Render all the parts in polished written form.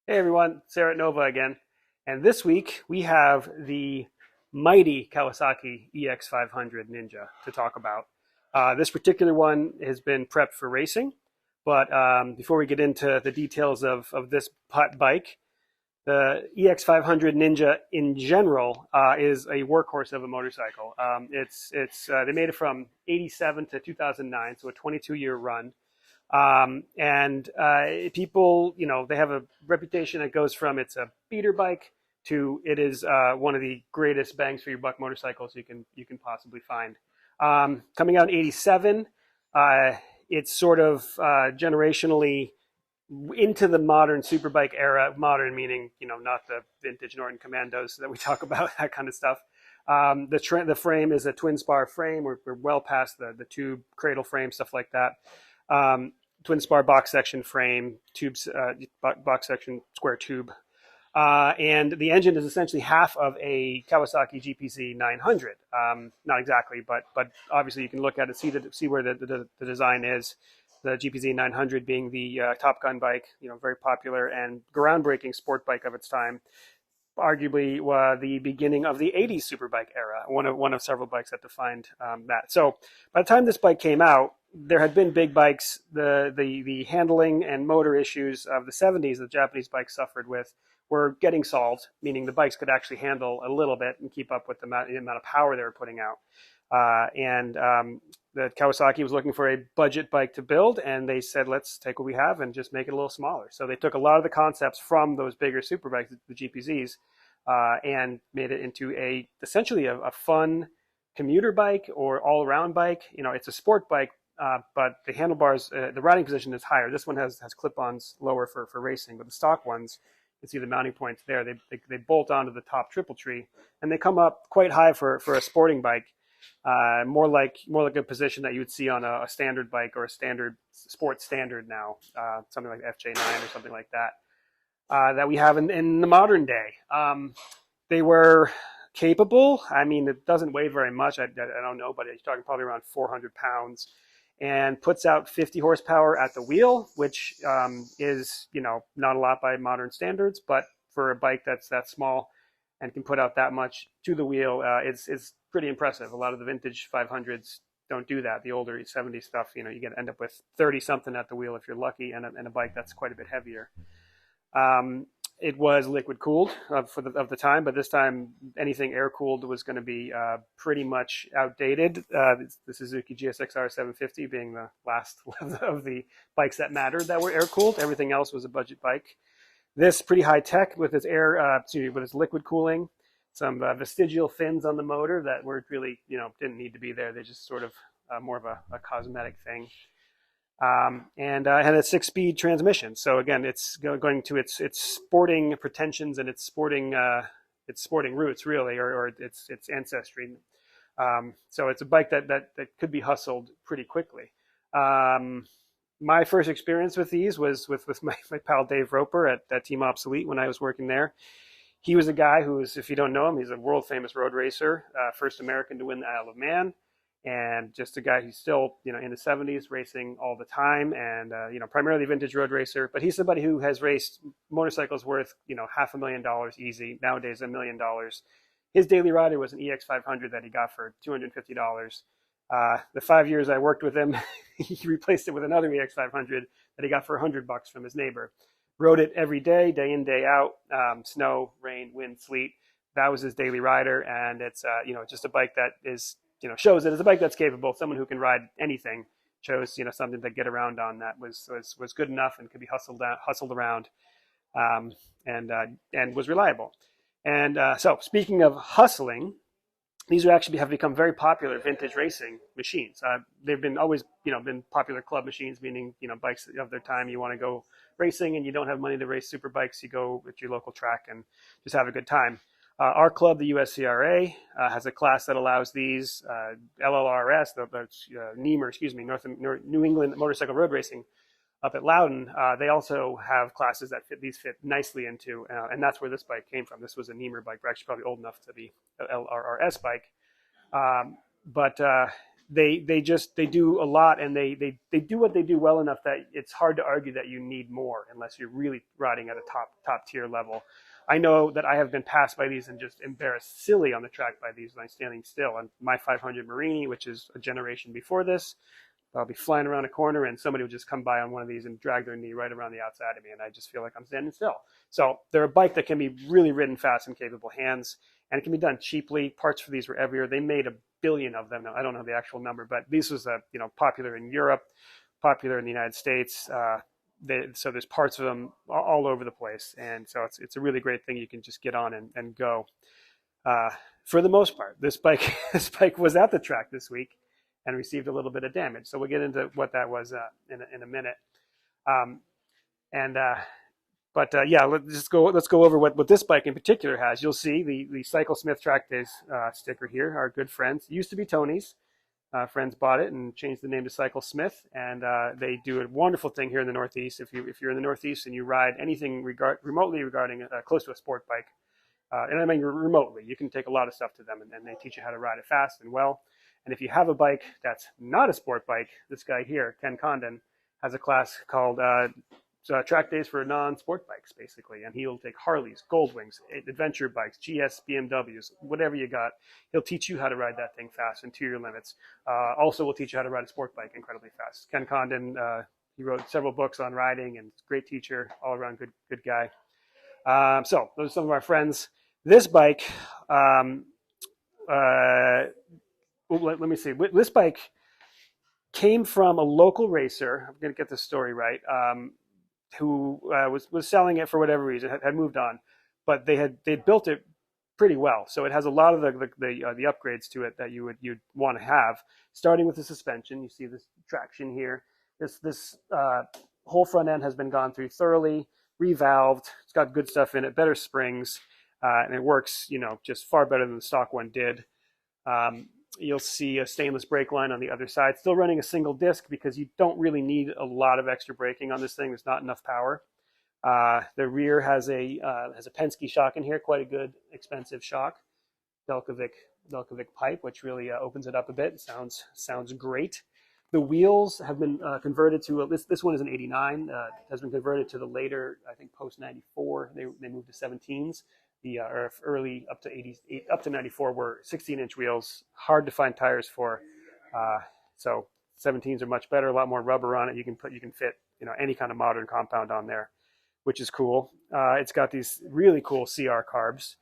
Hey everyone, Sayre Nova again. And this week we have the mighty Kawasaki EX500 Ninja to talk about. This particular one has been prepped for racing, but before we get into the details of this bike, the EX500 Ninja in general is a workhorse of a motorcycle. They made it from '87 to 2009, so a 22-year run. And people, they have a reputation that goes from it's a beater bike to it is one of the greatest bangs for your buck motorcycles you can possibly find. Coming out in '87, it's sort of generationally into the modern superbike era. Modern meaning, not the vintage Norton Commandos that we talk about, that kind of stuff. The frame is a twin spar frame. We're well past the tube cradle frame, stuff like that. Twin spar box section frame, tubes, box section square tube. And the engine is essentially half of a Kawasaki GPZ 900. Not exactly, but obviously you can look at it, see where the design is. The GPZ 900 being the Top Gun bike, very popular and groundbreaking sport bike of its time. Arguably the beginning of the '80s superbike era, one of several bikes that defined that. So by the time this bike came out, there had been big bikes. The handling and motor issues of the '70s that Japanese bikes suffered with were getting solved, meaning the bikes could actually handle a little bit and keep up with the amount of power they were putting out. And the Kawasaki was looking for a budget bike to build, and they said, let's take what we have and just make it a little smaller. So they took a lot of the concepts from those bigger super bikes, the GPZs, and made it into essentially a fun commuter bike or all-around bike. It's a sport bike, but the handlebars, the riding position is higher. This one has clip-ons lower for racing, but the stock ones, you can see the mounting points there. They bolt onto the top triple tree, and they come up quite high for a sporting bike. More like a position that you would see on a standard bike or a standard sports standard now, something like FJ9 or something like that, that we have in the modern day. They were capable. I mean, it doesn't weigh very much. I don't know, but it's talking probably around 400 pounds, and puts out 50 horsepower at the wheel, which is not a lot by modern standards, but for a bike that's that small and can put out that much to the wheel, it's pretty impressive. A lot of the vintage 500s don't do that. The older 70 stuff, you end up with 30 something at the wheel if you're lucky, and a bike that's quite a bit heavier. It was liquid cooled of the time, but this time anything air cooled was going to be pretty much outdated. The Suzuki GSX-R 750 being the last of the bikes that mattered that were air cooled. Everything else was a budget bike. This pretty high tech with its with its liquid cooling, some vestigial fins on the motor that were really didn't need to be there. They're just sort of more of a cosmetic thing. And had a 6-speed transmission. So again, it's going to its sporting pretensions and its sporting roots really, or its ancestry. So it's a bike that could be hustled pretty quickly. My first experience with these was with my pal Dave Roper at Team Obsolete when I was working there. He was a guy who is, if you don't know him, he's a world famous road racer, first American to win the Isle of Man, and just a guy who's still in his 70s racing all the time, and primarily vintage road racer. But he's somebody who has raced motorcycles worth $500,000 easy, nowadays $1 million. His daily rider was an EX500 that he got for $250. The 5 years I worked with him, he replaced it with another EX500 that he got for $100 from his neighbor. Rode it every day, day in, day out, snow, rain, wind, sleet. That was his daily rider, and it's just a bike that is shows that it's a bike that's capable. Someone who can ride anything. Chose something to get around on that was good enough and could be hustled around, and was reliable. And so speaking of hustling, these have become very popular vintage racing machines. They've been always, been popular club machines, meaning, bikes of their time. You want to go racing and you don't have money to race super bikes. You go at your local track and just have a good time. Our club, the USCRA, has a class that allows these LLRS, New England Motorcycle Road Racing up at Loudon. They also have classes that fit nicely into, and that's where this bike came from. This was a Niemer bike. We're actually probably old enough to be an LRRS bike. But they do a lot, and they do what they do well enough that it's hard to argue that you need more unless you're really riding at a top tier level. I know that I have been passed by these and just embarrassed silly on the track by these when I'm standing still. On my 500 Marini, which is a generation before this, I'll be flying around a corner and somebody would just come by on one of these and drag their knee right around the outside of me, and I just feel like I'm standing still. So they're a bike that can be really ridden fast in capable hands, and it can be done cheaply. Parts for these were everywhere. They made 1 billion of them. Now, I don't know the actual number, but this was popular in Europe, popular in the United States. So there's parts of them all over the place, and so it's a really great thing. You can just get on and go. For the most part, this bike was at the track this week and received a little bit of damage. So we'll get into what that was in a minute. Yeah, let's go over what this bike in particular has. You'll see the Cyclesmith Track Days sticker here. Our good friends, it used to be Tony's. Friends bought it and changed the name to Cyclesmith, and they do a wonderful thing here in the Northeast. If you're in the Northeast and you ride anything remotely regarding close to a sport bike, and I mean remotely, you can take a lot of stuff to them, and they teach you how to ride it fast and well. And if you have a bike that's not a sport bike, this guy here, Ken Condon, has a class called Track Days for non-sport bikes, basically. And he'll take Harleys, Goldwings, adventure bikes, GS, BMWs, whatever you got. He'll teach you how to ride that thing fast and to your limits. Also, will teach you how to ride a sport bike incredibly fast. Ken Condon, he wrote several books on riding, and great teacher, all around good guy. So those are some of our friends. This bike, let me see. This bike came from a local racer. I'm going to get this story right. Who was selling it for whatever reason, had moved on, but they built it pretty well. So it has a lot of the upgrades to it that you'd want to have, starting with the suspension. You see this traction here. This whole front end has been gone through thoroughly, revalved. It's got good stuff in it, better springs, and it works just far better than the stock one did. You'll see a stainless brake line on the other side, still running a single disc because you don't really need a lot of extra braking on this thing. There's not enough power. The rear has a Penske shock in here, quite a good, expensive shock. Delcovic pipe, which really opens it up a bit. Sounds great. The wheels have been converted to this one is an 89. Has been converted to the later, I think, post 94. They moved to 17s. The early up to 88, up to 94 were 16-inch wheels, hard to find tires for. So 17s are much better, a lot more rubber on it. You can fit any kind of modern compound on there, which is cool. It's got these really cool CR carbs.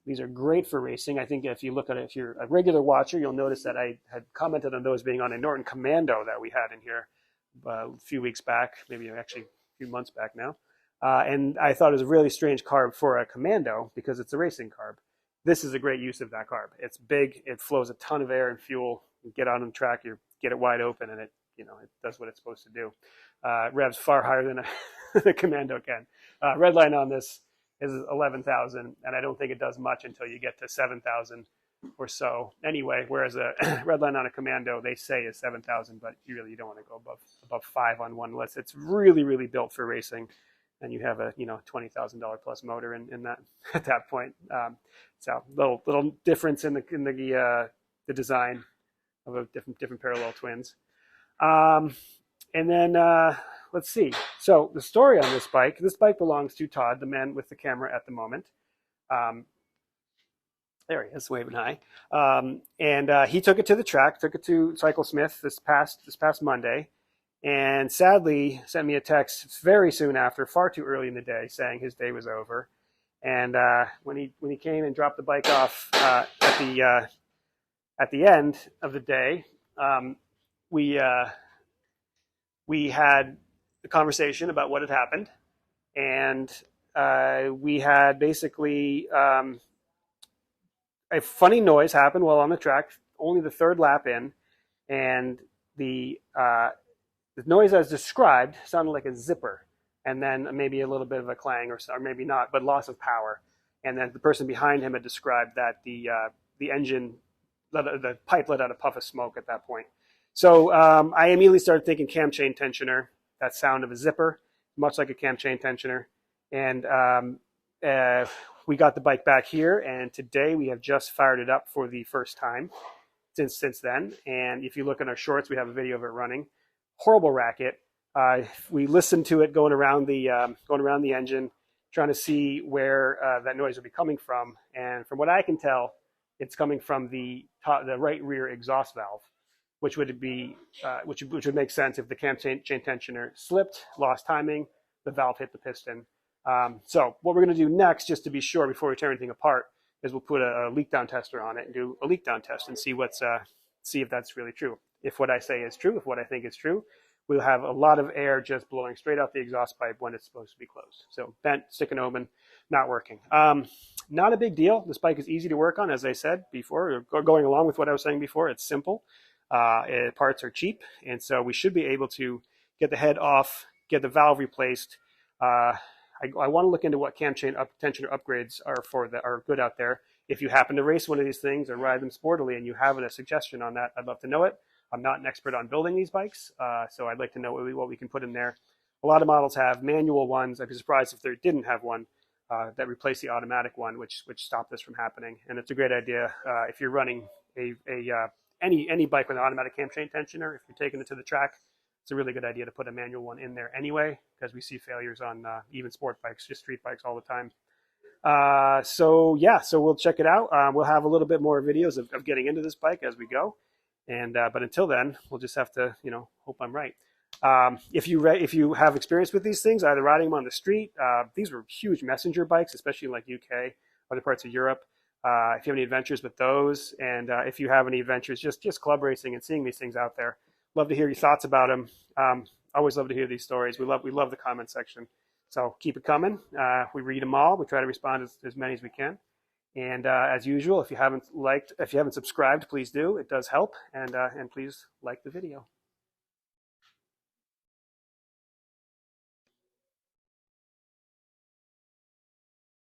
These are great for racing. I think if you look at it, if you're a regular watcher, you'll notice that I had commented on those being on a Norton Commando that we had in here a few weeks back, maybe actually a few months back now. And I thought it was a really strange carb for a Commando because it's a racing carb. This is a great use of that carb. It's big. It flows a ton of air and fuel. You get on the track, you get it wide open, and it does what it's supposed to do. Revs far higher than the Commando can. Red line on this is 11,000, and I don't think it does much until you get to 7,000 or so. Anyway, whereas a red line on a Commando, they say is 7,000, but you really don't want to go above 5 on one unless it's really, really built for racing. And you have a $20,000 plus motor in that at that point. So little difference in the design of a different parallel twins. And then let's see. So the story on this bike belongs to Todd, the man with the camera at the moment. There he is, waving hi. And he took it to the track, took it to Cyclesmith this past Monday. And sadly sent me a text very soon after, far too early in the day, saying his day was over. And when he came and dropped the bike off at the end of the day, we had a conversation about what had happened, and we had basically a funny noise happen while on the track, only the third lap in, and the noise as described sounded like a zipper, and then maybe a little bit of a clang, or maybe not, but loss of power. And then the person behind him had described that the engine, the pipe let out a puff of smoke at that point. So I immediately started thinking cam chain tensioner, that sound of a zipper, much like a cam chain tensioner. And we got the bike back here, and today we have just fired it up for the first time. since then. And if you look in our shorts, we have a video of it running. Horrible racket. We listened to it going around the engine, trying to see where that noise would be coming from. And from what I can tell, it's coming from the right rear exhaust valve, which would make sense if the cam chain tensioner slipped, lost timing, the valve hit the piston. So what we're going to do next, just to be sure before we tear anything apart, is we'll put a leak down tester on it and do a leak down test and see if that's really true. If what I say is true, if what I think is true, we'll have a lot of air just blowing straight out the exhaust pipe when it's supposed to be closed. So bent, sticking open, not working. Not a big deal. This bike is easy to work on, as I said before. Going along with what I was saying before, it's simple. Parts are cheap, and so we should be able to get the head off, get the valve replaced. I want to look into what cam chain tensioner upgrades are good out there. If you happen to race one of these things or ride them sportily and you have a suggestion on that, I'd love to know it. I'm not an expert on building these bikes, so I'd like to know what we can put in there. A lot of models have manual ones. I'd be surprised if they didn't have one that replaced the automatic one, which stopped this from happening. And it's a great idea if you're running any bike with an automatic cam chain tensioner. If you're taking it to the track, it's a really good idea to put a manual one in there anyway, because we see failures on even sport bikes, just street bikes all the time. So we'll check it out. We'll have a little bit more videos of getting into this bike as we go. And but until then, we'll just have to, hope I'm right. If you have experience with these things, either riding them on the street, these were huge messenger bikes, especially in like UK, other parts of Europe. If you have any adventures with those, and if you have any adventures just club racing and seeing these things out there, love to hear your thoughts about them. Always love to hear these stories. We love the comment section. So keep it coming. We read them all. We try to respond as many as we can. And as usual, if you haven't subscribed, please do. It does help. And please like the video.